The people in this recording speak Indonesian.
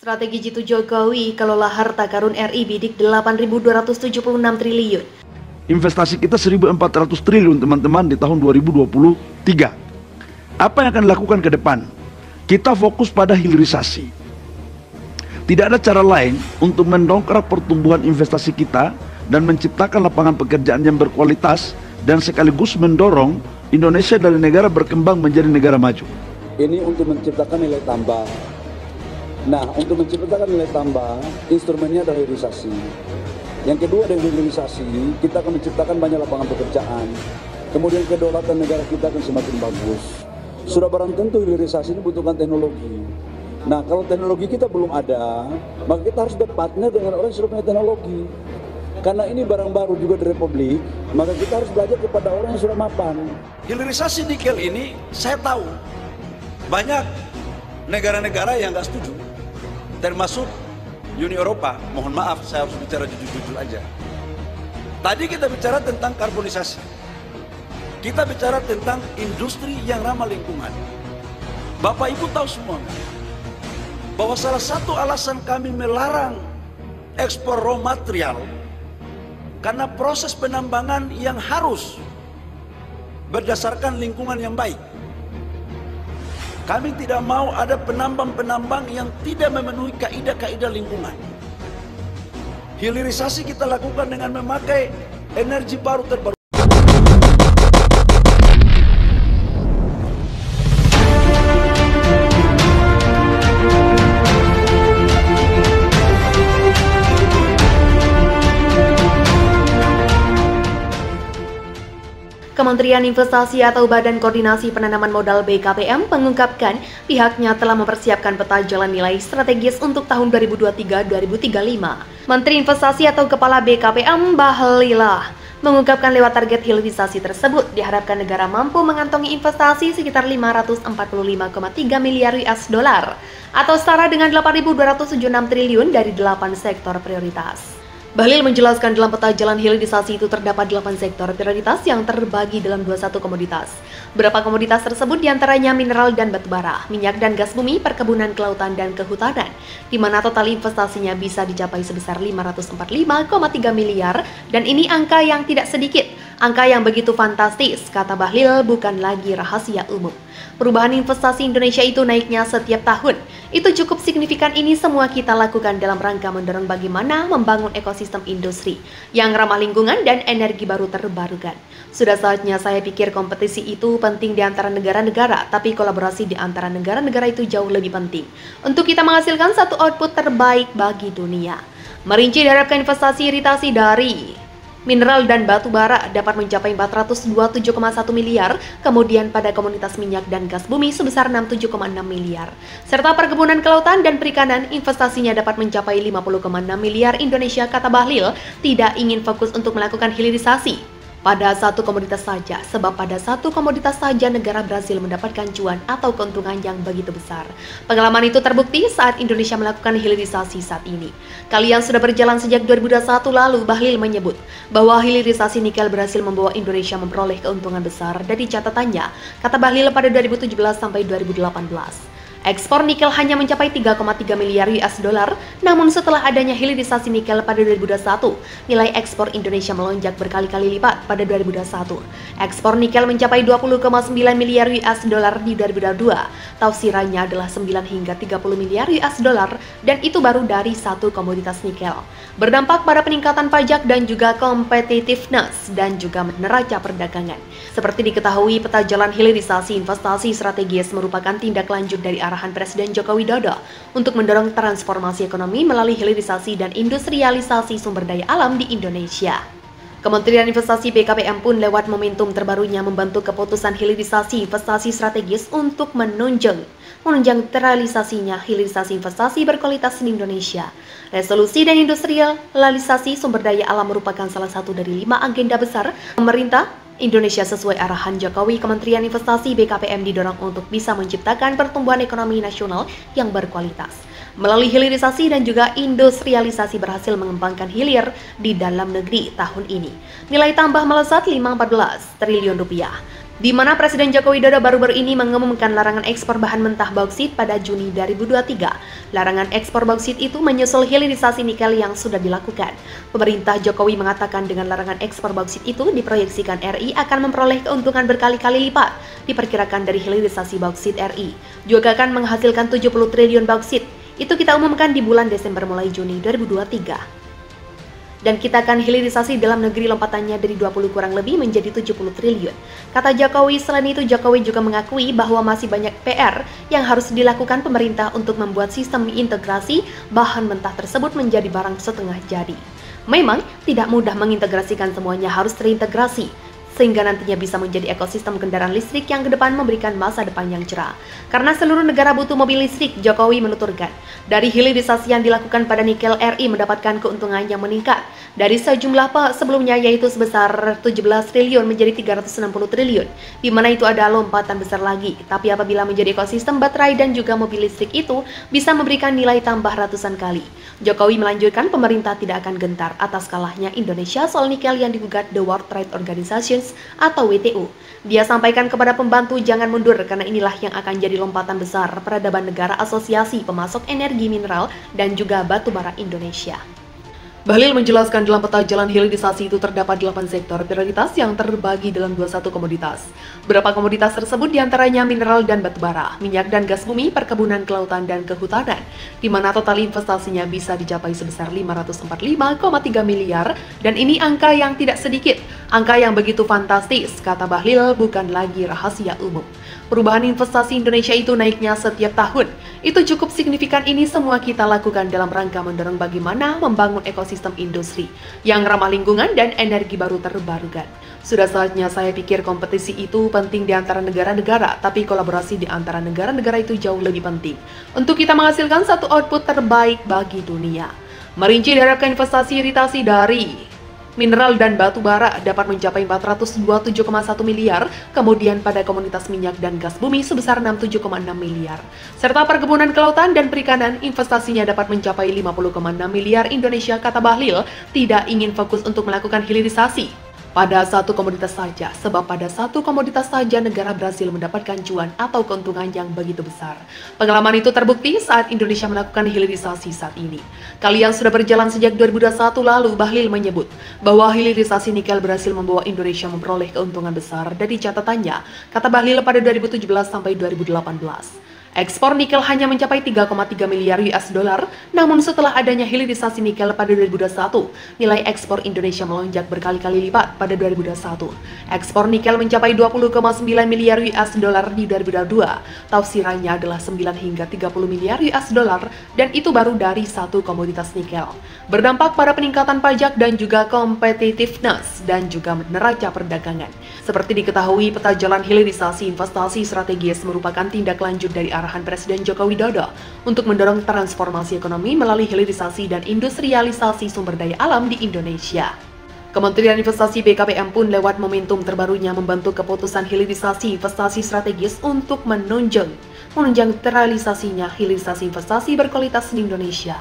Strategi Jitu Jokowi kelola harta karun RI bidik 8.276 triliun. Investasi kita 1.400 triliun teman-teman di tahun 2023. Apa yang akan dilakukan ke depan? Kita fokus pada hilirisasi. Tidak ada cara lain untuk mendongkrak pertumbuhan investasi kita dan menciptakan lapangan pekerjaan yang berkualitas dan sekaligus mendorong Indonesia dari negara berkembang menjadi negara maju. Ini untuk menciptakan nilai tambah. Nah, untuk menciptakan nilai tambah, instrumennya adalah hilirisasi. Yang kedua dengan hilirisasi, kita akan menciptakan banyak lapangan pekerjaan. Kemudian kedaulatan negara kita akan semakin bagus. Sudah barang tentu hilirisasi ini butuhkan teknologi. Nah, kalau teknologi kita belum ada, maka kita harus berpartner dengan orang yang sudah punya teknologi. Karena ini barang baru juga di Republik, maka kita harus belajar kepada orang yang sudah mapan. Hilirisasi nikel ini, saya tahu banyak negara-negara yang nggak setuju, termasuk Uni Eropa. Mohon maaf, saya harus bicara jujur-jujur aja. Tadi kita bicara tentang karbonisasi, kita bicara tentang industri yang ramah lingkungan. Bapak Ibu tahu semua bahwa salah satu alasan kami melarang ekspor raw material karena proses penambangan yang harus berdasarkan lingkungan yang baik. Kami tidak mau ada penambang-penambang yang tidak memenuhi kaidah-kaidah lingkungan. Hilirisasi kita lakukan dengan memakai energi baru terbarukan. Kementerian Investasi atau Badan Koordinasi Penanaman Modal BKPM mengungkapkan pihaknya telah mempersiapkan peta jalan nilai strategis untuk tahun 2023-2035. Menteri Investasi atau Kepala BKPM Bahlillah mengungkapkan lewat target hilirisasi tersebut diharapkan negara mampu mengantongi investasi sekitar 545,3 miliar US dollar atau setara dengan 8.276 triliun dari 8 sektor prioritas. Bahlil menjelaskan dalam peta jalan hilirisasi itu terdapat 8 sektor prioritas yang terbagi dalam 21 komoditas. Beberapa komoditas tersebut diantaranya mineral dan batubara, minyak dan gas bumi, perkebunan, kelautan, dan kehutanan, di mana total investasinya bisa dicapai sebesar 545,3 miliar, dan ini angka yang tidak sedikit. Angka yang begitu fantastis, kata Bahlil, bukan lagi rahasia umum. Perubahan investasi Indonesia itu naiknya setiap tahun. Itu cukup signifikan, ini semua kita lakukan dalam rangka mendorong bagaimana membangun ekosistem industri yang ramah lingkungan dan energi baru terbarukan. Sudah saatnya saya pikir kompetisi itu penting di antara negara-negara, tapi kolaborasi di antara negara-negara itu jauh lebih penting untuk kita menghasilkan satu output terbaik bagi dunia. Merinci diharapkan investasi iritasi dari mineral dan batu bara dapat mencapai 427,1 miliar, kemudian pada komunitas minyak dan gas bumi sebesar 67,6 miliar. Serta perkebunan kelautan dan perikanan investasinya dapat mencapai 50,6 miliar. Indonesia, kata Bahlil, tidak ingin fokus untuk melakukan hilirisasi pada satu komoditas saja, sebab pada satu komoditas saja negara berhasil mendapatkan cuan atau keuntungan yang begitu besar. Pengalaman itu terbukti saat Indonesia melakukan hilirisasi saat ini. Kalian sudah berjalan sejak 2021 lalu. Bahlil menyebut bahwa hilirisasi nikel berhasil membawa Indonesia memperoleh keuntungan besar dari catatannya, kata Bahlil, pada 2017 sampai 2018. Ekspor nikel hanya mencapai 3,3 miliar US dollar, namun setelah adanya hilirisasi nikel pada 2021, nilai ekspor Indonesia melonjak berkali-kali lipat pada 2021. Ekspor nikel mencapai 20,9 miliar US dollar di 2022. Tafsirannya adalah 9 hingga 30 miliar US dollar, dan itu baru dari satu komoditas nikel. Berdampak pada peningkatan pajak dan juga competitiveness dan juga neraca perdagangan. Seperti diketahui, peta jalan hilirisasi investasi strategis merupakan tindak lanjut dari arahan Presiden Joko Widodo untuk mendorong transformasi ekonomi melalui hilirisasi dan industrialisasi sumber daya alam di Indonesia. Kementerian Investasi BKPM pun lewat momentum terbarunya membantu keputusan hilirisasi investasi strategis untuk menunjang terrealisasinya hilirisasi investasi berkualitas di Indonesia. Resolusi dan industrialisasi sumber daya alam merupakan salah satu dari 5 agenda besar pemerintah Indonesia. Sesuai arahan Jokowi, Kementerian Investasi BKPM didorong untuk bisa menciptakan pertumbuhan ekonomi nasional yang berkualitas. Melalui hilirisasi dan juga industrialisasi berhasil mengembangkan hilir di dalam negeri tahun ini. Nilai tambah melesat 5,14 triliun rupiah. di mana Presiden Joko Widodo baru-baru ini mengumumkan larangan ekspor bahan mentah bauksit pada Juni 2023. Larangan ekspor bauksit itu menyusul hilirisasi nikel yang sudah dilakukan. Pemerintah Jokowi mengatakan dengan larangan ekspor bauksit itu diproyeksikan RI akan memperoleh keuntungan berkali-kali lipat. Diperkirakan dari hilirisasi bauksit RI juga akan menghasilkan 70 triliun bauksit. Itu kita umumkan di bulan Desember mulai Juni 2023. Dan kita akan hilirisasi dalam negeri lompatannya dari 20 kurang lebih menjadi 70 triliun. Kata Jokowi. Selain itu Jokowi juga mengakui bahwa masih banyak PR yang harus dilakukan pemerintah untuk membuat sistem integrasi bahan mentah tersebut menjadi barang setengah jadi. Memang tidak mudah mengintegrasikan semuanya harus terintegrasi, sehingga nantinya bisa menjadi ekosistem kendaraan listrik yang ke depan memberikan masa depan yang cerah. Karena seluruh negara butuh mobil listrik, Jokowi menuturkan, dari hilirisasi yang dilakukan pada nikel, RI mendapatkan keuntungan yang meningkat dari sejumlah sebelumnya, yaitu sebesar 17 triliun menjadi 360 triliun, di mana itu ada lompatan besar lagi. Tapi apabila menjadi ekosistem baterai dan juga mobil listrik itu bisa memberikan nilai tambah ratusan kali. Jokowi melanjutkan pemerintah tidak akan gentar atas kalahnya Indonesia soal nikel yang digugat The World Trade Organization atau WTO. Dia sampaikan kepada pembantu jangan mundur karena inilah yang akan jadi lompatan besar peradaban negara asosiasi pemasok energi mineral dan juga batu bara Indonesia. Bahlil menjelaskan dalam peta jalan hilirisasi itu terdapat 8 sektor prioritas yang terbagi dalam 21 komoditas. Beberapa komoditas tersebut diantaranya mineral dan batu bara, minyak dan gas bumi, perkebunan, kelautan, dan kehutanan, di mana total investasinya bisa dicapai sebesar 545,3 miliar, dan ini angka yang tidak sedikit. Angka yang begitu fantastis, kata Bahlil, bukan lagi rahasia umum. Perubahan investasi Indonesia itu naiknya setiap tahun. Itu cukup signifikan, ini semua kita lakukan dalam rangka mendorong bagaimana membangun ekosistem industri yang ramah lingkungan dan energi baru terbarukan. Sudah saatnya saya pikir kompetisi itu penting di antara negara-negara, tapi kolaborasi di antara negara-negara itu jauh lebih penting untuk kita menghasilkan satu output terbaik bagi dunia. Merinci diharapkan investasi iritasi dari mineral dan batu bara dapat mencapai 427,1 miliar, kemudian pada komunitas minyak dan gas bumi sebesar 67,6 miliar. Serta perkebunan, kelautan, dan perikanan investasinya dapat mencapai 50,6 miliar. Indonesia, kata Bahlil, tidak ingin fokus untuk melakukan hilirisasi pada satu komoditas saja, sebab pada satu komoditas saja negara berhasil mendapatkan cuan atau keuntungan yang begitu besar. Pengalaman itu terbukti saat Indonesia melakukan hilirisasi saat ini. Kali yang sudah berjalan sejak 2021 lalu, Bahlil menyebut bahwa hilirisasi nikel berhasil membawa Indonesia memperoleh keuntungan besar dari catatannya, kata Bahlil pada 2017 sampai 2018. Ekspor nikel hanya mencapai 3,3 miliar US dollar, namun setelah adanya hilirisasi nikel pada 2021, nilai ekspor Indonesia melonjak berkali-kali lipat pada 2021. Ekspor nikel mencapai 20,9 miliar US dollar di 2022, tafsirannya adalah 9 hingga 30 miliar US dollar, dan itu baru dari satu komoditas nikel. Berdampak pada peningkatan pajak dan juga competitiveness dan juga neraca perdagangan. Seperti diketahui, peta jalan hilirisasi investasi strategis merupakan tindak lanjut dari arahan Presiden Joko Widodo untuk mendorong transformasi ekonomi melalui hilirisasi dan industrialisasi sumber daya alam di Indonesia. Kementerian Investasi BKPM pun lewat momentum terbarunya membantu keputusan hilirisasi investasi strategis untuk menunjang terrealisasinya hilirisasi investasi berkualitas di Indonesia.